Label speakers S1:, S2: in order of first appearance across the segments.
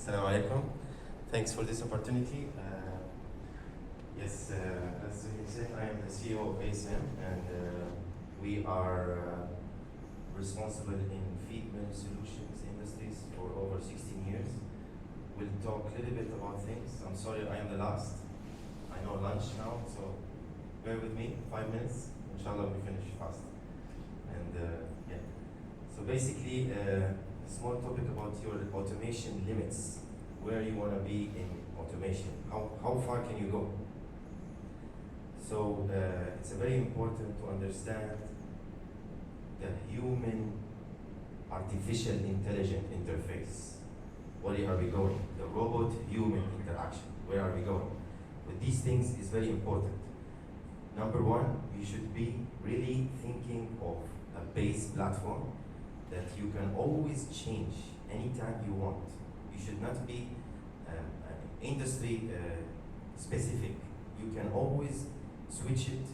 S1: Assalamu alaikum. Thanks for this opportunity. Yes, as you said, I am the CEO of ASM, and we are responsible in Feedmill solutions industries for over 16 years. We'll talk a little bit about things. I'm sorry, I am the last. I know lunch now, so bear with me, 5 minutes. Inshallah, we finish fast. And yeah, so basically, a small topic about your automation limits, where you want to be in automation, how far can you go? So it's very important to understand the human artificial intelligent interface. Where are we going? The robot-human interaction, where are we going? With these things is very important. Number one, you should be really thinking of a base platform that you can always change anytime you want. You should not be industry specific. You can always switch it,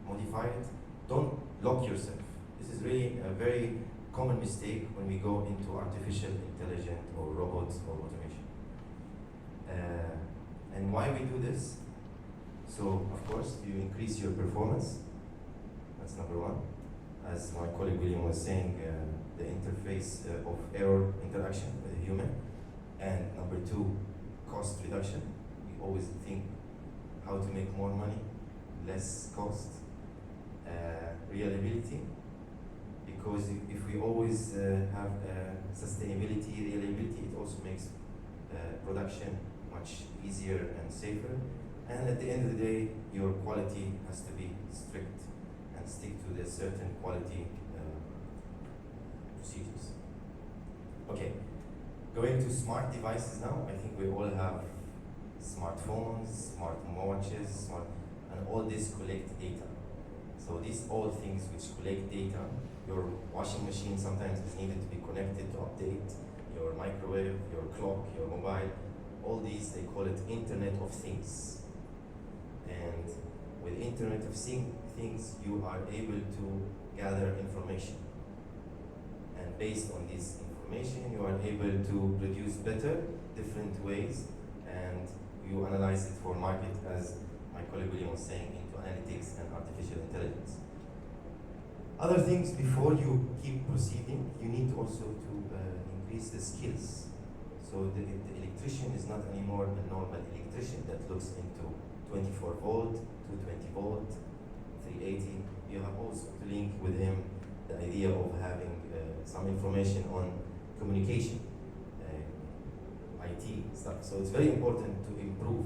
S1: modify it. Don't lock yourself. This is really a very common mistake when we go into artificial intelligence or robots or automation. And why we do this? So, of course, you increase your performance. That's number one. As my colleague William was saying, the interface of error interaction with a human. And number two, cost reduction. We always think how to make more money, less cost. Reliability, because if we always have sustainability, reliability, it also makes production much easier and safer. And at the end of the day, your quality has to be strict and stick to the certain quality procedures. Okay, going to smart devices now. I think we all have smartphones, smart watches, and all this collect data. So these all things which collect data. Your washing machine sometimes is needed to be connected to update, your microwave, your clock, your mobile, all these, they call it Internet of Things. And with Internet of Things, you are able to gather information. And based on this information, you are able to produce better, different ways, and you analyze it for market, as my colleague William was saying, into analytics and artificial intelligence. Other things, before you keep proceeding, you need also to increase the skills. So the electrician is not anymore a normal electrician that looks into 24 volt, 220 volt, 380. You have also to link with him the idea of having some information on communication, IT stuff. So it's very important to improve.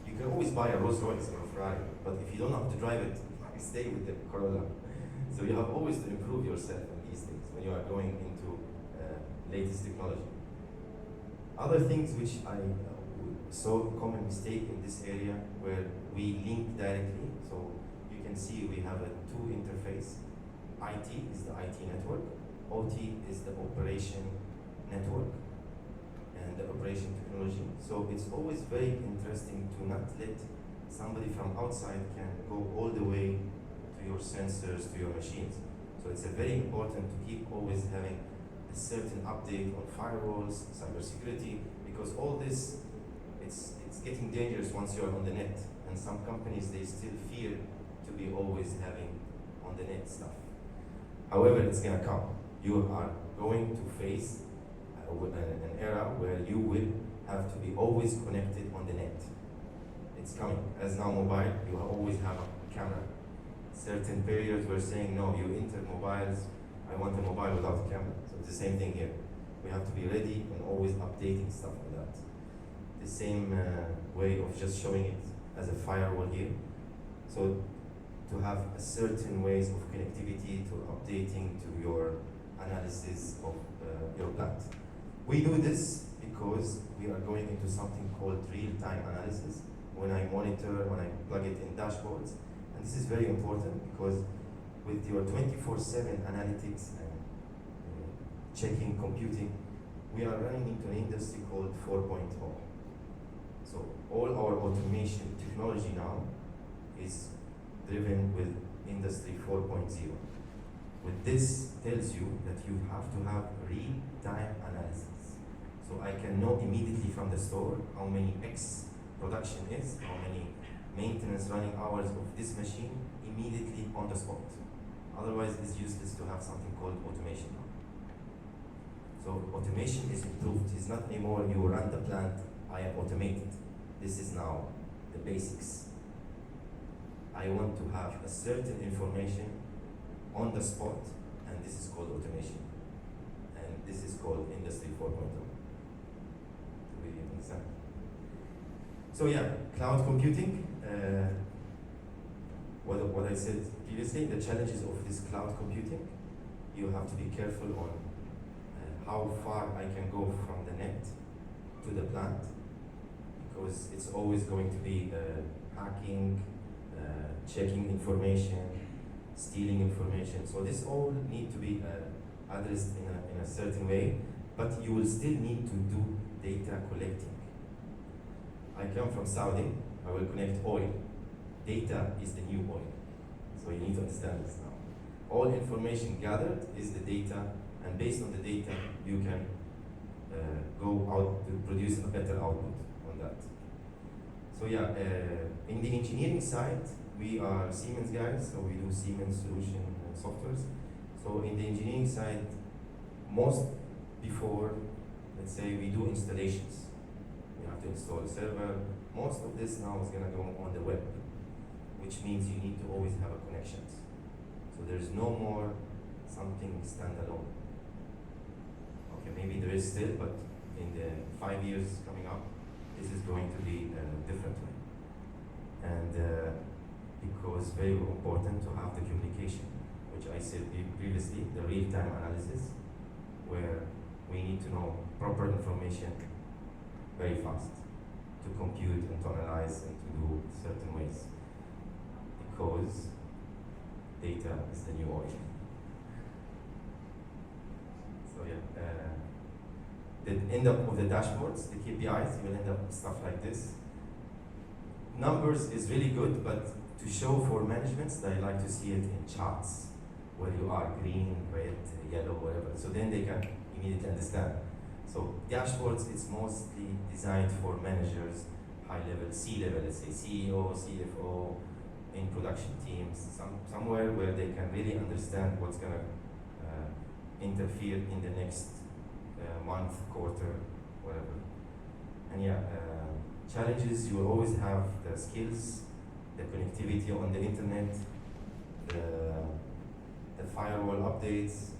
S1: You can always buy a Rolls Royce or a Ferrari, but if you don't know how to drive it, stay with the Corolla. So you have always to improve yourself in these things when you are going into latest technology. Other things which I saw common mistake in this area where we link directly. So you can see we have a two interface. IT is the IT network. OT is the operation network and the operation technology. So it's always very interesting to not let somebody from outside can go all the way to your sensors, to your machines. So it's very important to keep always having a certain update on firewalls, cybersecurity, because all this, it's getting dangerous once you're on the net. And some companies, they still fear to be always having on the net stuff. However, it's gonna come. You are going to face an era where you will have to be always connected on the net. It's coming. As now mobile, you always have a camera. Certain periods were saying, no, you enter mobiles, I want a mobile without a camera. So it's the same thing here. We have to be ready and always updating stuff like that. The same way of just showing it as a firewall here. So to have a certain ways of connectivity to updating to your analysis of your plant. We do this because we are going into something called real-time analysis. When I monitor, when I plug it in dashboards, and this is very important because with your 24/7 analytics and checking, computing, we are running into an industry called 4.0. So all our automation technology now is driven with industry 4.0. With this tells you that you have to have real-time analysis. So I can know immediately from the store how many X production is, how many maintenance running hours of this machine immediately on the spot. Otherwise, it's useless to have something called automation. So automation is improved. It's not anymore you run the plant, I am automated. This is now the basics. I want to have a certain information on the spot, and this is called automation. And this is called Industry 4.0. Do we understand? So yeah, cloud computing. What I said previously, the challenges of this cloud computing, you have to be careful on how far I can go from the net to the plant, because it's always going to be hacking, checking information, stealing information. So this all need to be addressed in a certain way, but you will still need to do data collecting. I come from Saudi, I will connect oil. Data is the new oil. So you need to understand this now. All information gathered is the data, and based on the data, you can go out to produce a better output on that. So yeah, in the engineering side, we are Siemens guys, so we do Siemens solution and softwares. So in the engineering side, most before, let's say we do installations. You have to install a server. Most of this now is gonna go on the web, which means you need to always have a connections. So there's no more something standalone. Okay, maybe there is still, but in the 5 years coming up, this is going to be a different way. And because very important to have the communication, which I said previously, the real-time analysis, where we need to know proper information very fast to compute and to analyze and to do certain ways, because data is the new oil. So yeah, the end up of the dashboards, the KPIs, you will end up with stuff like this. Numbers is really good, but to show for managements, they like to see it in charts, where you are green, red, yellow, whatever. So then they can immediately understand. So dashboards, it's mostly designed for managers, high level, C-level, let's say CEO, CFO, in production teams, somewhere where they can really understand what's going to interfere in the next month, quarter, whatever. And yeah, challenges, you will always have the skills, the connectivity on the internet, the firewall updates,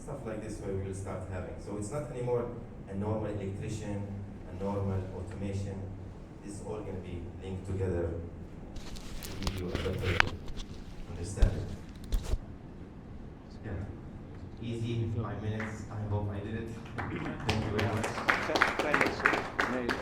S1: stuff like this where we will start having. So it's not anymore a normal electrician, a normal automation. This is all going to be linked together to give you a better understanding. Yeah. Easy, 5 minutes. I hope I did it. Thank you very much.
S2: Thank you.